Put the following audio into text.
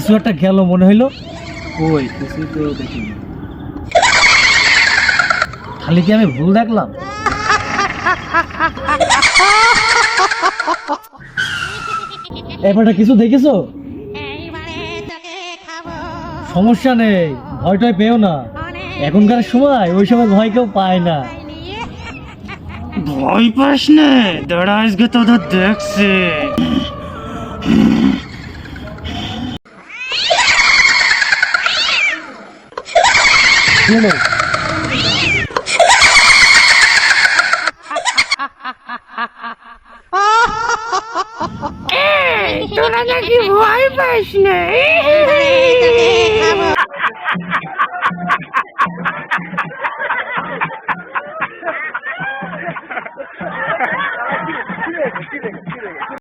কিছু একটা গেল মনে হইলো। কই কিছু তো দেখিনি। খালি কি আমি ভুল দেখলাম? এবারটা কিছু দেখেছো? সমস্যা নেই, ভয়টাই পেও না। এখনকার সময় ওই সময় ভয় কেউ পায় না। ভয় পাস না, দাঁড়া আজকে তোদের দেখছি। কি হলো? তোরা নাকি ভয় পাস না?